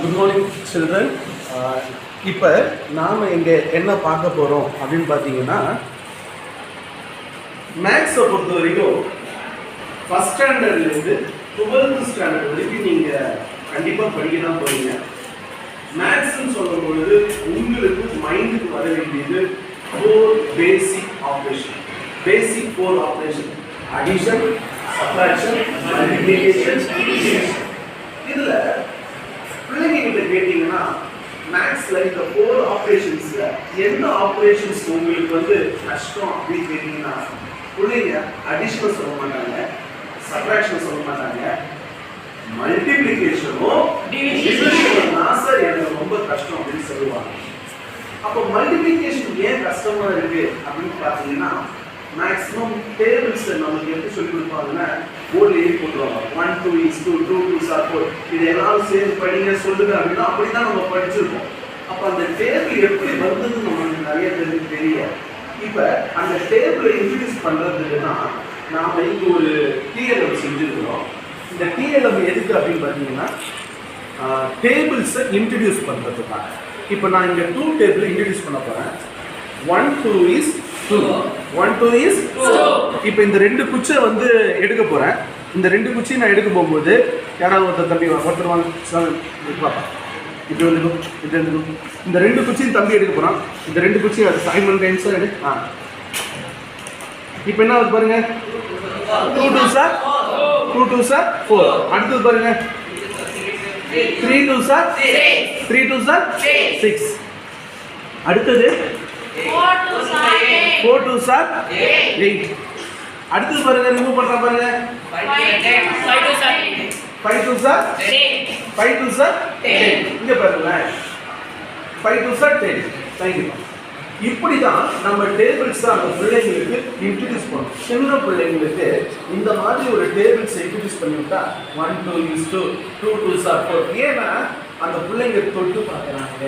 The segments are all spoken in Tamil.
Good morning children. இப்போ நாம் இங்கே என்ன பார்க்க போகிறோம் அப்படின்னு பார்த்தீங்கன்னா, மேக்ஸை பொறுத்த வரைக்கும் ஃபஸ்ட் ஸ்டாண்டர்ட்லேருந்து 12th ஸ்டாண்டர்ட் வரைக்கும் நீங்கள் கண்டிப்பாக படிக்க தான் போகிறீங்க. மேக்ஸ்ன்னு சொல்லும் பொழுது உங்களுக்கு மைண்டுக்கு வர வேண்டியது 4 பேசிக் ஆப்ரேஷன். பேசிக் 4 operation: addition, subtraction, multiplication, division. இதில் பிள்ளைங்க கிட்ட கேட்டீங்கன்னா மேக்ஸில் இந்த 4 ஆப்ரேஷன்ஸில் எந்த ஆப்ரேஷன்ஸ் உங்களுக்கு கஷ்டம் அப்படின்னு கேட்டிங்கன்னா, பிள்ளைங்க அடிஷனை சொல்ல மாட்டாங்க, சப்ட்ராக்ஷனை சொல்ல மாட்டாங்க, மல்டிப்ளிகேஷனும் டிவிஷனும் தான் சார் எனக்கு ரொம்ப கஷ்டம் அப்படின்னு சொல்லுவாங்க. அப்போ மல்டிப்ளிகேஷன் ஏன் கஷ்டமாக இருக்குது அப்படின்னு பார்த்தீங்கன்னா, மேக்ஸிமம் டேபிள்ஸ் நமக்கு எப்படி சொல்லி கொடுப்பாங்கன்னா போர்டில் எழுதி போட்டுருவாங்க. 1 2 is 2, 2 2s are 4. இது எல்லாரும் சேர்ந்து படிங்க சொல்லுங்க அப்படின்னா அப்படி தான் நம்ம படிச்சிருக்கோம். அப்போ அந்த டேபிள் எப்படி வந்ததுன்னு நமக்கு நிறைய பேருக்கு தெரியாது. இப்போ அந்த டேபிளை இன்ட்ரடியூஸ் பண்ணுறதுக்கு தான் நாம் இங்கே ஒரு டிஎல்எம் செஞ்சுருக்கிறோம். இந்த டிஎல்எம் எதுக்கு அப்படின்னு பார்த்தீங்கன்னா, டேபிள்ஸை இன்ட்ரடியூஸ் பண்ணுறதுக்காக. இப்போ நான் இங்கே 2 டேபிள் இன்ட்ரடியூஸ் பண்ண போகிறேன். 1 2 is 2, 1 2 is 2. இப்போ இந்த 2 குச்சை எடுக்க போகிறேன். இந்த 2 குச்சியை நான் எடுக்க போகும்போது யாராவது ஒருத்தர் தம்பி ஒருத்தர் வாங்க பாப்பா, இப்படி வந்து இந்த 2 குச்சியும் தம்பி எடுக்க போகிறான். இந்த 2 குச்சியும் அது சைமன் டைம்ஸாக எடு. இப்போ என்ன ஆகுது பாருங்க, 2 2s are 2 2s are 4. அடுத்தது பாருங்க, 3 2s are 3 2s are 6. அடுத்தது 4 2s are 8. அடுத்து பாருங்க, ரிமூவ் பண்றா பாருங்க, 5 2s are 10. இங்க பாருங்க, 5 2s are 10. Thank you. இப்படி தான் நம்ம டேபிள்ஸ் அந்த பிள்ளைங்களுக்கு இன்ட்ரடியூஸ் பண்ணணும். சின்ன பிள்ளைங்களுக்கு இந்த மாதிரி ஒரு டேபிள்ஸ் இன்ட்ரடியூஸ் பண்ணிவிட்டா 1 2 is 2, 2 2s are 4. ஏன்னா அந்த பிள்ளைங்க தொட்டு பார்க்குறாங்க,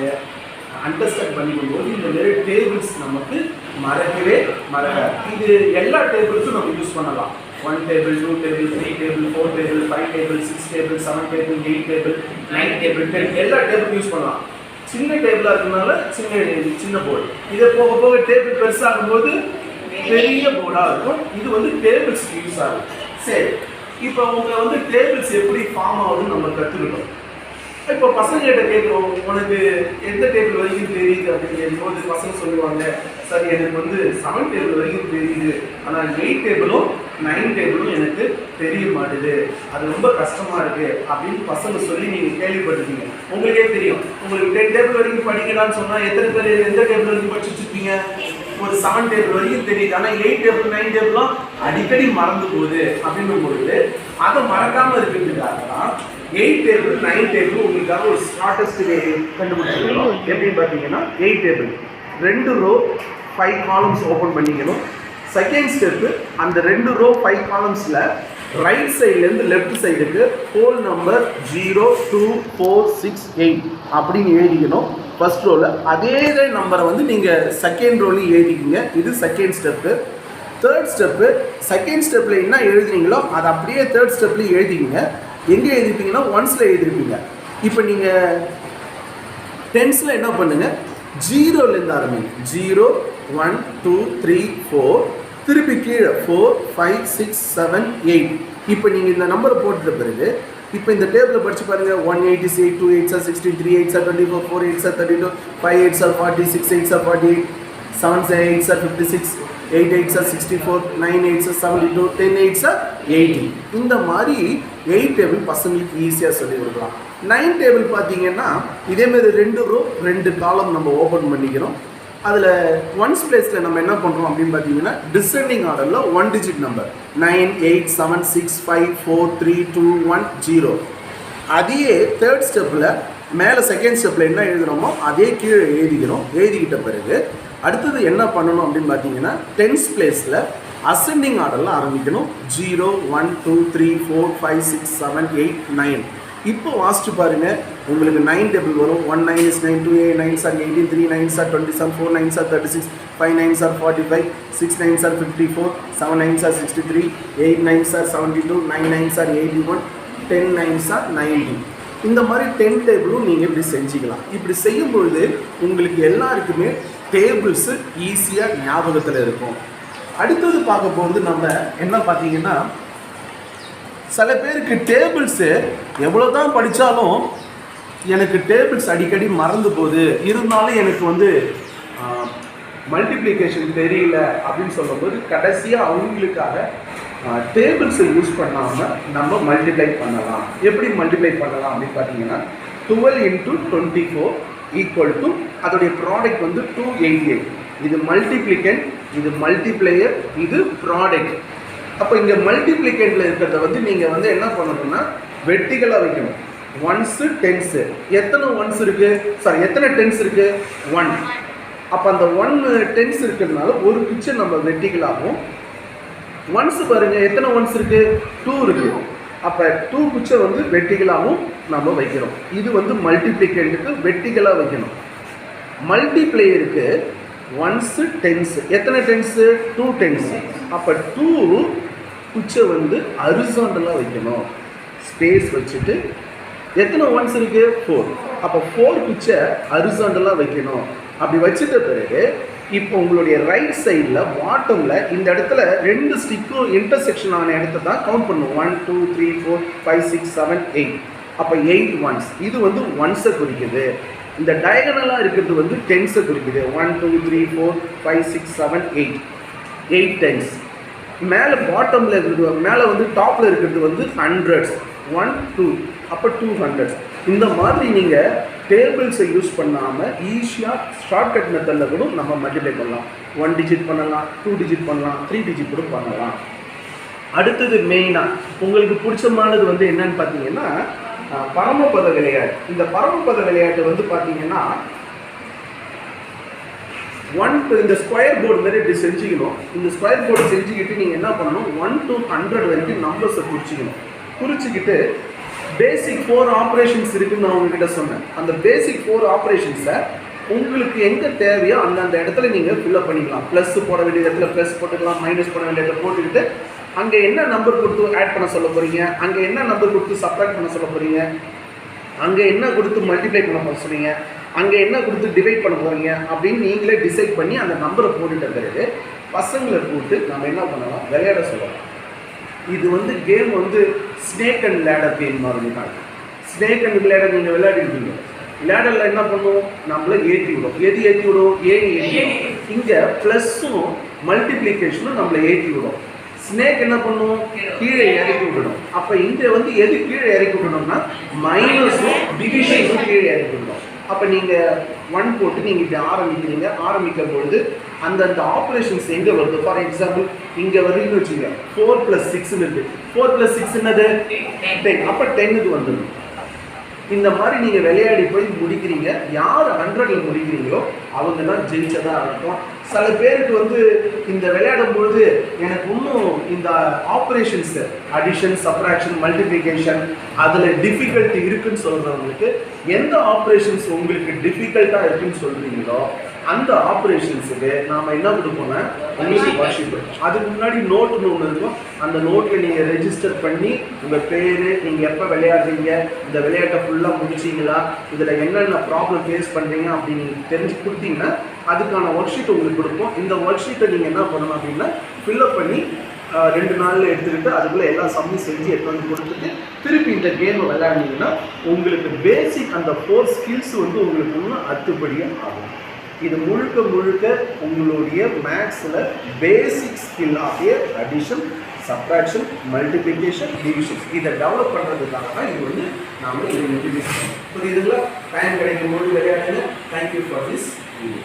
அண்டர்ஸ்டாண்ட் பண்ணிக்கும்போது இந்த மாதிரி டேபிள்ஸ் நமக்கு மறக்கவே மறக்காது. இது எல்லா டேபிள்ஸும் நம்ம யூஸ் பண்ணலாம். 1 table, 2 table, 3 table, 4 table, 5 table, 6 table, 7 table, 8 table, 9 table, 10 எல்லா டேபிளும் யூஸ் பண்ணலாம். சின்ன டேபிளாக இருக்கிறதுனால சின்ன போர்டு. இதை போக போக டேபிள் பெருசாகும்போது பெரிய போர்டாக இருக்கும். இது டேபிள்ஸ்க்கு யூஸ் ஆகும். சரி, இப்போ உங்களை டேபிள்ஸ் எப்படி ஃபார்ம் ஆகுதுன்னு நம்ம கற்றுக்கணும். இப்போ பசங்கள்கிட்ட கேட்குறோம், உனக்கு எந்த டேபிள் வரைக்கும் தெரியுது அப்படின்னு கேட்கும்போது பசங்க சொல்லுவாங்க, சார் எனக்கு 7 டேபிள் வரைக்கும் தெரியுது, ஆனால் 8 டேபிளும் 9 டேபிளும் எனக்கு தெரிய மாட்டுது, அது ரொம்ப கஷ்டமாக இருக்குது அப்படின்னு பசங்க சொல்லி நீங்கள் கேள்விப்பட்டிருக்கீங்க. உங்களுக்கே தெரியும், உங்களுக்கு 10 டேபிள் வரைக்கும் படிக்கலான்னு சொன்னால் எத்தனை பேர் எந்த டேபிள் வரைக்கும் படிச்சு வச்சுருப்பீங்க? ஒரு 7 டேபிள் வரைக்கும் தெரியுது, ஆனால் 8 டேபிள் 9 டேபிளும் அடிக்கடி மறந்து போகுது. அப்படின்னும் பொழுது அதை மறக்காமல் இருக்கிறதுக்காக தான் 8 டேபிள் 9 டேபிள் உங்களுக்காக ஒரு ஷார்ட்டஸ்ட் வே கண்டுபிடிச்சிருக்கோம். எப்படின்னு பார்த்தீங்கன்னா, 8 டேபிள் 2 ரோ 5 காலம்ஸ் ஓப்பன் பண்ணிக்கணும். செகண்ட் ஸ்டெப்பு, அந்த 2 ரோ 5 காலம்ஸில் ரைட் சைட்லேருந்து லெஃப்ட் சைடுக்கு ஹோல் நம்பர் 0 2 4 6 8 அப்படின்னு எழுதிக்கணும் ஃபர்ஸ்ட் ரோவில். அதே நம்பரை நீங்கள் செகண்ட் ரோலையும் எழுதிக்கிங்க. இது second step. Third step, second ஸ்டெப்பில் என்ன எழுதுனீங்களோ அதை அப்படியே தேர்ட் ஸ்டெப்லேயும் எழுதிக்கிங்க. எங்கே எழுதிருப்பீங்கன்னா ஒன்ஸில் எழுதிருப்பீங்க. இப்போ நீங்கள் டென்ஸில் என்ன பண்ணுங்கள், 0லேருந்து ஆரம்பிங்க. 0 1 2 3 4, திருப்பி கீழே 4 5 6 7 8. இப்போ நீங்கள் இந்த நம்பரை போட்டுட்ட பிறகு இப்போ இந்த டேபிளில் படித்து பாருங்கள். 1 8 is 8, 2 8s are 16, 3 8s are 24, 4 8s are 32, 5 8s are 40, 6 8s are 48, 7 8s are 56, 8 8s are 64, 9 8s are 72, 10 8s are 80. இந்த மாதிரி 8 டேபிள் பசங்களுக்கு ஈஸியாக சொல்லி கொடுக்கலாம். 9 டேபிள் பார்த்தீங்கன்னா இதேமாதிரி 2 ரோ 2 காலம் நம்ம ஓப்பன் பண்ணிக்கிறோம். அதில் ஒன்ஸ் பிளேஸில் நம்ம என்ன பண்ணுறோம் அப்படின்னு பார்த்தீங்கன்னா, டிசெண்டிங் ஆர்டரில் 1 டிஜிட் நம்பர் 9 8 7 6 5 4 3 2 1 0. அதையே தேர்ட் ஸ்டெப்பில் மேலே செகண்ட் ஸ்டெப்பில் என்ன எழுதுகிறோமோ அதே கீழே எழுதிக்கிறோம். எழுதிக்கிட்ட பிறகு அடுத்தது என்ன பண்ணணும் அப்படின்னு பார்த்தீங்கன்னா, டென்ஸ் பிளேஸில் அசெண்டிங் ஆர்டரில் ஆரம்பிக்கணும். 0 1 2 3 4 5 6 7 8 9. இப்போ வாசிச்சு பாருங்கள், உங்களுக்கு 9 டேபிள் வரும். 1 9 is 9, 2 8 9s are 18, 3 9s are 27, 4 9s are 36, 5 9s are 45, 6 9s are 54, 7 9s are 63, 8 9s are 72, 9 9s are 81, 10 9s are 90. இந்த மாதிரி 10 டேபிளும் நீங்கள் இப்படி செஞ்சுக்கலாம். இப்படி செய்யும் பொழுது உங்களுக்கு எல்லாருக்குமே டேபிள்ஸு ஈஸியாக ஞாபகத்தில் இருக்கும். அடுத்தது பார்க்க போகிறது நம்ம என்ன பார்த்தீங்கன்னா, சில பேருக்கு டேபிள்ஸு எவ்வளோ தான் படித்தாலும் எனக்கு டேபிள்ஸ் அடிக்கடி மறந்து போகுது, இருந்தாலும் எனக்கு வந்து மல்டிப்ளிகேஷன் தெரியல அப்படின்னு சொல்லும்போது கடைசியாக அவங்களுக்காக டேபிள்ஸை யூஸ் பண்ணாமல் நம்ம மல்டிப்ளை பண்ணலாம். எப்படி மல்டிப்ளை பண்ணலாம் அப்படின்னு பார்த்தீங்கன்னா 12 × 24 ஈக்குவல் டு அதோடைய ப்ராடக்ட் வந்து 288. இது மல்டிப்ளிகண்ட், இது மல்டிப்ளையர், இது ப்ராடக்ட். அப்போ இங்கே மல்டிப்ளிகேண்டில் இருக்கிறத வந்து நீங்கள் வந்து என்ன பண்ணணும்னா வெர்டிகலாக வைக்கணும். ஒன்ஸு டென்ஸு எத்தனை ஒன்ஸ் இருக்குது, சாரி எத்தனை டென்ஸ் இருக்குது, 1. அப்போ அந்த 1 டென்ஸ் இருக்கிறதுனால ஒரு பிக்சர் நம்ம வெர்டிகலாகவும், ஒன்ஸ் பாருங்கள் எத்தனை ஒன்ஸ் இருக்குது, 2 இருக்குது. அப்போ 2 பிக்சர் வந்து வெர்டிகலாகவும் நம்ம வைக்கிறோம். இது வந்து மல்டிப்ளிகேண்டுக்கு வெர்டிகலாக வைக்கணும். மல்டிப்ளேயருக்கு ஒன்ஸு டென்ஸு எத்தனை டென்ஸு, 2 டென்ஸு. அப்போ 2 பிக்சர் வந்து ஹரிசாண்டலாக வைக்கணும். ஸ்பேஸ் வச்சுட்டு எத்தனை ஒன்ஸ் இருக்குது, 4. அப்போ 4 பிக்சர் ஹரிசாண்டலாக வைக்கணும். அப்படி வச்சுட்ட பிறகு இப்போ உங்களுடைய ரைட் சைடில் பாட்டமில் இந்த இடத்துல 2 ஸ்டிக்கும் இன்டர்செக்ஷன் ஆன இடத்த தான் கவுண்ட் பண்ணும். 1 2 3 4 5 6 7 8. அப்போ 8 ஒன்ஸ். இது வந்து ஒன்ஸை குறிக்குது. இந்த டயகனலாக இருக்கிறது வந்து டென்ஸை குறிக்குது. 1 2 3 4 5 6 7 8 8 டென்ஸ். மேலே பாட்டமில் இருக்கிறது, மேலே வந்து டாப்பில் இருக்கிறது வந்து ஹண்ட்ரட்ஸ். 1 2 அப்போ 200. இந்த மாதிரி நீங்கள் டேபிள்ஸை யூஸ் பண்ணாமல் ஈஸியாக ஷார்ட்கட் மெத்தடில் கூட நம்ம மல்டிப்ளை பண்ணலாம். 1 டிஜிட் பண்ணலாம், 2 டிஜிட் பண்ணலாம், 3 டிஜிட் கூட பண்ணலாம். அடுத்தது மெயினாக உங்களுக்கு பிடிச்சமானது வந்து என்னன்னு பார்த்தீங்கன்னா பரமபத விளையாட்டு. இந்த பரமபத விளையாட்டு வந்து பார்த்தீங்கன்னா இந்த ஸ்கொயர் போர்டு மாதிரி இப்படி செஞ்சுக்கணும். இந்த ஸ்கொயர் போர்டு செஞ்சுக்கிட்டு நீங்கள் என்ன பண்ணணும், 1 to 100 வரைக்கும் நம்பர்ஸை குறிச்சிக்கணும். குறிச்சிக்கிட்டு பேசிக் 4 ஆப்ரேஷன்ஸ் இருக்குன்னு நான் உங்ககிட்ட சொன்னேன். அந்த பேசிக் 4 ஆப்ரேஷன்ஸை உங்களுக்கு எங்கே தேவையோ அந்தந்த இடத்துல நீங்கள் ஃபில்அப் பண்ணிக்கலாம். ப்ளஸ் போட வேண்டிய இடத்துல ப்ளஸ் போட்டுக்கலாம், மைனஸ் பண்ண வேண்டிய இடத்துல போட்டுக்கிட்டு அங்கே என்ன நம்பர் கொடுத்து ஆட் பண்ண சொல்ல போகிறீங்க, அங்கே என்ன நம்பர் கொடுத்து சப்ட்ராக்ட் பண்ண சொல்ல போகிறீங்க, அங்கே என்ன கொடுத்து மல்டிப்ளை பண்ண சொல்கிறீங்க, அங்கே என்ன கொடுத்து டிவைட் பண்ண போகிறீங்க அப்படின்னு நீங்களே டிசைட் பண்ணி அந்த நம்பரை போட்டுட்ட பிறகு பசங்களை கூப்பிட்டு நம்ம என்ன பண்ணலாம், விளையாட சொல்லலாம். இது வந்து கேம் வந்து ஸ்னேக் அண்ட் லேடர் கேம் மாதிரி தான். ஸ்னேக் அண்ட் லேடர் நீங்கள் விளையாடிருக்கீங்க. லேடரில் என்ன பண்ணுவோம், நம்மளை ஏற்றி விடும். எது ஏற்றி விடும், ஏற்றி விடும். இங்கே ப்ளஸ்ஸும் மல்டிப்ளிகேஷனும் நம்மளை ஏற்றி விடும். ஸ்னேக் என்ன பண்ணும், கீழே இறக்கி விடணும். அப்போ இங்கே வந்து எது கீழே இறக்கி விடணும்னா மைனஸும் டிவிஷனும் கீழே இறக்கி விடணும். அப்போ நீங்கள் 1 போட்டு நீங்கள் இப்படி ஆரம்பிக்கிறீங்க. ஆரம்பிக்கும் பொழுது அந்தந்த ஆப்ரேஷன்ஸ் எங்கே வருது, ஃபார் எக்ஸாம்பிள் இங்கே வருதுன்னு வச்சுக்கோங்க. 4 + 6 இருக்குது. 4 + 6 என்னது, 10. அப்போ 10க்கு வந்துடும். இந்த மாதிரி நீங்கள் விளையாடி போய் முடிக்கிறீங்க. யார் 100ல் முடிக்கிறீங்களோ அவங்க தான் ஜெயிச்சதாக இருக்கும். சில பேருக்கு வந்து இந்த விளையாடும் பொழுது எனக்கு இன்னும் இந்த ஆப்ரேஷன்ஸு அடிஷன், சப்ராக்ஷன், மல்டிப்ளிகேஷன் அதில் டிஃபிகல்ட்டி இருக்குதுன்னு சொல்கிறவங்களுக்கு எந்த ஆப்ரேஷன்ஸ் உங்களுக்கு டிஃபிகல்ட்டாக இருக்குதுன்னு சொல்கிறீங்களோ அந்த ஆப்ரேஷன்ஸுக்கு நாம் என்ன கொடுப்போம்னா உங்களுக்கு ஒர்க்ஷீட். அதுக்கு முன்னாடி நோட்டுன்னு ஒன்று இருக்கும். அந்த நோட்டில் நீங்கள் ரெஜிஸ்டர் பண்ணி உங்கள் பேர், நீங்கள் எப்போ விளையாடுறீங்க, இந்த விளையாட்டை ஃபுல்லாக முடிச்சிங்களா, இதில் என்னென்ன ப்ராப்ளம் ஃபேஸ் பண்ணுறீங்க அப்படின்னு நீங்கள் தெரிஞ்சு கொடுத்தீங்கன்னா அதுக்கான ஒர்க் ஷீட் உங்களுக்கு கொடுப்போம். இந்த ஒர்க் ஷீட்டை நீங்கள் என்ன பண்ணணும் அப்படின்னா ஃபில்அப் பண்ணி 2 நாளில் எடுத்துக்கிட்டு அதுக்குள்ளே எல்லா சம்மும் செஞ்சு எடுத்து வந்து கொடுத்துட்டு திருப்பி இந்த கேமை விளையாடினீங்கன்னா உங்களுக்கு பேசிக் அந்த 4 ஸ்கில்ஸ் வந்து உங்களுக்கு இன்னும் அத்துப்படியாக ஆகும். இது முழுக்க முழுக்க உங்களுடைய மேக்ஸில் பேசிக் ஸ்கில் ஆகிய அடிஷன், சப்ட்ராக்ஷன், மல்டிப்ளிகேஷன், டிவிஷன் இதை டெவலப் பண்ணுறதுக்காக தான் இது வந்து நாம் இதை இன்ட்ரடியூஸ் பண்ணோம். புரியுதுங்களா? டைம் கிடைக்கும் போது விளையாடுங்க. Thank you for this video.